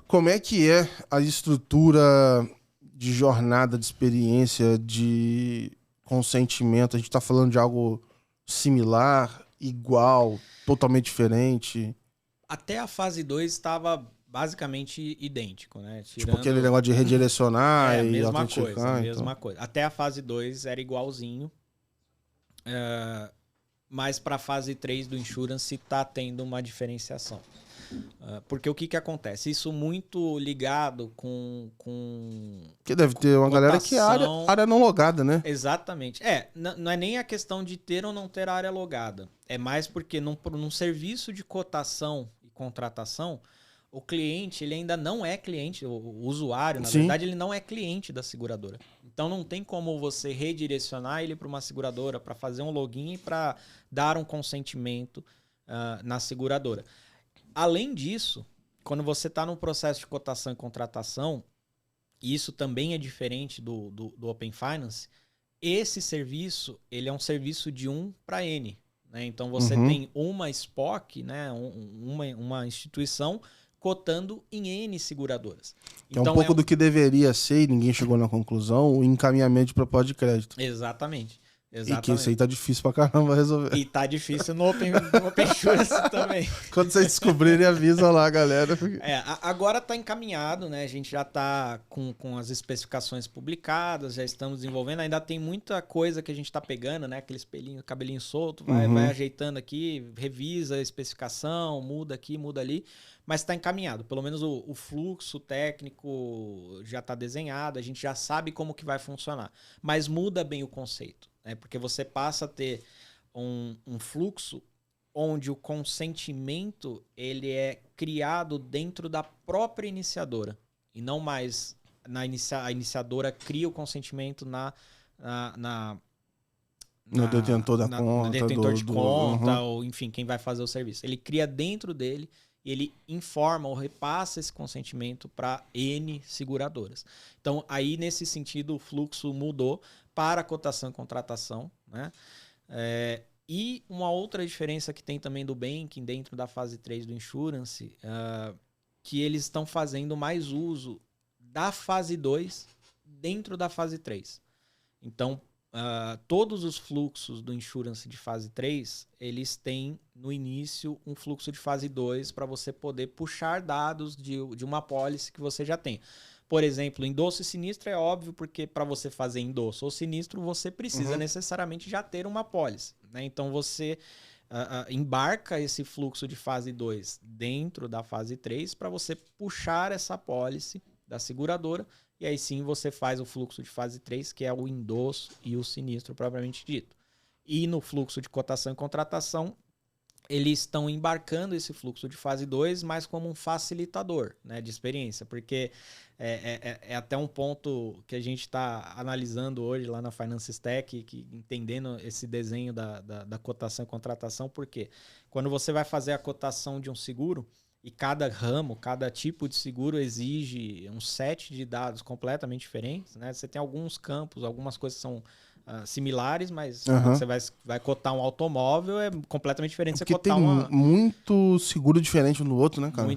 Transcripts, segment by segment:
Como é que é a estrutura de jornada, de experiência, de consentimento? A gente está falando de algo similar, igual, totalmente diferente? Até a fase 2 estava basicamente idêntico, né? Tipo aquele Tirando... negócio de redirecionar e mesma coisa, autenticar, então. mesma coisa. Até a fase 2 era igualzinho. Mas para a fase 3 do Insurance está tendo uma diferenciação. Porque o que acontece? Isso muito ligado com Que deve ter uma galera que é área não logada, né? Exatamente. Não é nem a questão de ter ou não ter área logada. É mais porque num serviço de cotação e contratação, o cliente ele ainda não é cliente, o usuário, na verdade, ele não é cliente da seguradora. Então não tem como você redirecionar ele para uma seguradora, para fazer um login e para dar um consentimento na seguradora. Além disso, quando você está no processo de cotação e contratação, e isso também é diferente do Open Finance, esse serviço ele é um serviço de 1 para N. Né? Então você tem uma SPOC, né? uma instituição cotando em N seguradoras. Que então, é um pouco do que deveria ser e ninguém chegou na conclusão, o encaminhamento de proposta de crédito. Exatamente. E que isso aí tá difícil pra caramba resolver. E tá difícil no Open Insurance também. Quando vocês descobrirem, avisa lá, galera. Agora tá encaminhado, né? A gente já tá com as especificações publicadas, já estamos desenvolvendo. Ainda tem muita coisa que a gente tá pegando, né? Aquele espelhinho, cabelinho solto, vai ajeitando aqui, revisa a especificação, muda aqui, muda ali. Mas está encaminhado. Pelo menos o fluxo técnico já está desenhado, a gente já sabe como que vai funcionar. Mas muda bem o conceito, né? Porque você passa a ter um fluxo onde o consentimento ele é criado dentro da própria iniciadora. E não mais a iniciadora cria o consentimento no detentor da conta. No detentor de conta, ou enfim, quem vai fazer o serviço. Ele cria dentro dele e ele informa ou repassa esse consentimento para N seguradoras. Então, aí, nesse sentido, o fluxo mudou para a cotação e contratação. Né? E uma outra diferença que tem também do banking dentro da fase 3 do Insurance, que eles estão fazendo mais uso da fase 2 dentro da fase 3. Então, todos os fluxos do Insurance de fase 3, eles têm no início um fluxo de fase 2 para você poder puxar dados de uma apólice que você já tem. Por exemplo, endosso e sinistro é óbvio, porque para você fazer endosso ou sinistro, você precisa necessariamente já ter uma apólice. Né? Então você embarca esse fluxo de fase 2 dentro da fase 3 para você puxar essa apólice da seguradora. E aí sim você faz o fluxo de fase 3, que é o endosso e o sinistro propriamente dito. E no fluxo de cotação e contratação, eles estão embarcando esse fluxo de fase 2, mas como um facilitador, né, de experiência. Porque é até um ponto que a gente está analisando hoje lá na Finance Stack, entendendo esse desenho da cotação e contratação. Porque quando você vai fazer a cotação de um seguro, e cada ramo, cada tipo de seguro exige um set de dados completamente diferentes. Né? Você tem alguns campos, algumas coisas são similares, mas quando você vai cotar um automóvel, é completamente diferente. Porque você cotar tem muito seguro diferente um do outro, né, cara?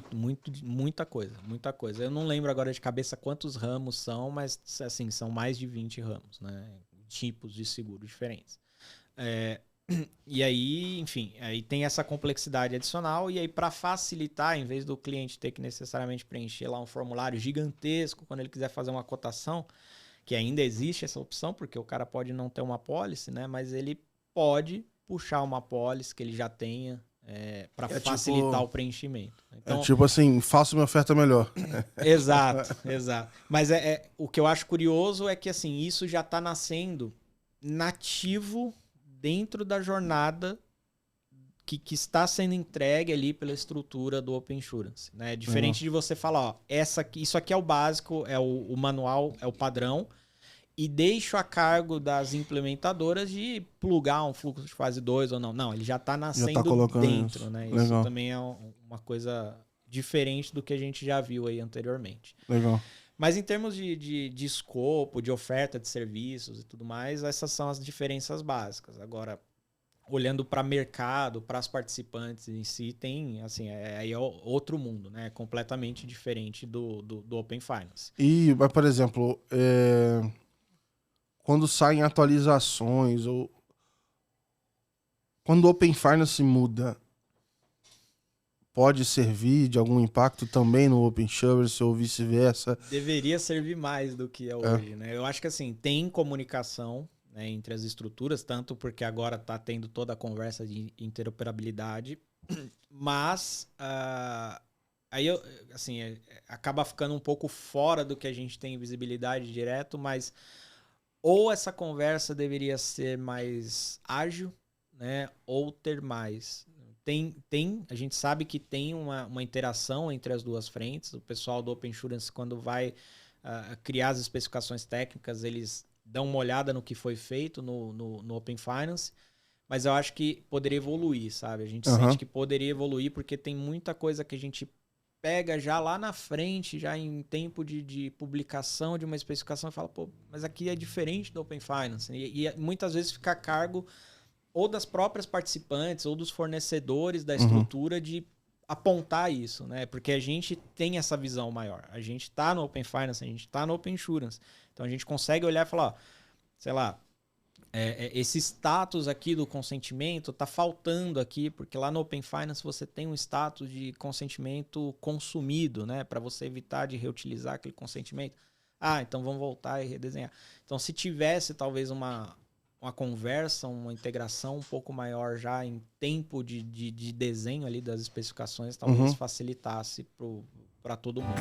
Muita coisa. Eu não lembro agora de cabeça quantos ramos são, mas assim, são mais de 20 ramos, né? Tipos de seguro diferentes. E aí, enfim, aí tem essa complexidade adicional. E aí, para facilitar, em vez do cliente ter que necessariamente preencher lá um formulário gigantesco quando ele quiser fazer uma cotação, que ainda existe essa opção, porque o cara pode não ter uma apólice, né? Mas ele pode puxar uma apólice que ele já tenha para facilitar o preenchimento. Então, tipo assim, faça uma oferta melhor. Exato. Mas o que eu acho curioso é que assim, isso já está nascendo nativo dentro da jornada que está sendo entregue ali pela estrutura do Open Insurance. Né? Diferente de você falar, ó, isso aqui é o básico, é o manual, é o padrão, e deixo a cargo das implementadoras de plugar um fluxo de fase 2 ou não. Não, ele já está nascendo dentro. Isso. Né? Isso também é uma coisa diferente do que a gente já viu aí anteriormente. Legal. Mas em termos de escopo, de oferta de serviços e tudo mais, essas são as diferenças básicas. Agora, olhando para mercado, para as participantes em si, tem, assim, aí é outro mundo, né? É completamente diferente do Open Finance. E, mas, por exemplo, quando saem atualizações ou quando o Open Finance muda, pode servir de algum impacto também no Open Insurance ou vice-versa? Deveria servir mais do que é hoje, né? Eu acho que, assim, tem comunicação, né, entre as estruturas, tanto porque agora está tendo toda a conversa de interoperabilidade, mas aí, assim, acaba ficando um pouco fora do que a gente tem visibilidade direto, mas ou essa conversa deveria ser mais ágil, né, ou ter mais. A gente sabe que tem uma interação entre as duas frentes. O pessoal do Open Insurance, quando vai criar as especificações técnicas, eles dão uma olhada no que foi feito no Open Finance, mas eu acho que poderia evoluir, sabe? A gente sente que poderia evoluir porque tem muita coisa que a gente pega já lá na frente, já em tempo de publicação de uma especificação e fala, pô, mas aqui é diferente do Open Finance. E muitas vezes fica a cargo ou das próprias participantes ou dos fornecedores da estrutura de apontar isso, né? Porque a gente tem essa visão maior. A gente está no Open Finance, a gente está no Open Insurance. Então a gente consegue olhar e falar, ó, sei lá, esse status aqui do consentimento está faltando aqui, porque lá no Open Finance você tem um status de consentimento consumido, né? Para você evitar de reutilizar aquele consentimento. Ah, então vamos voltar e redesenhar. Então se tivesse talvez uma conversa, uma integração um pouco maior já em tempo de desenho ali das especificações, talvez facilitasse para todo mundo.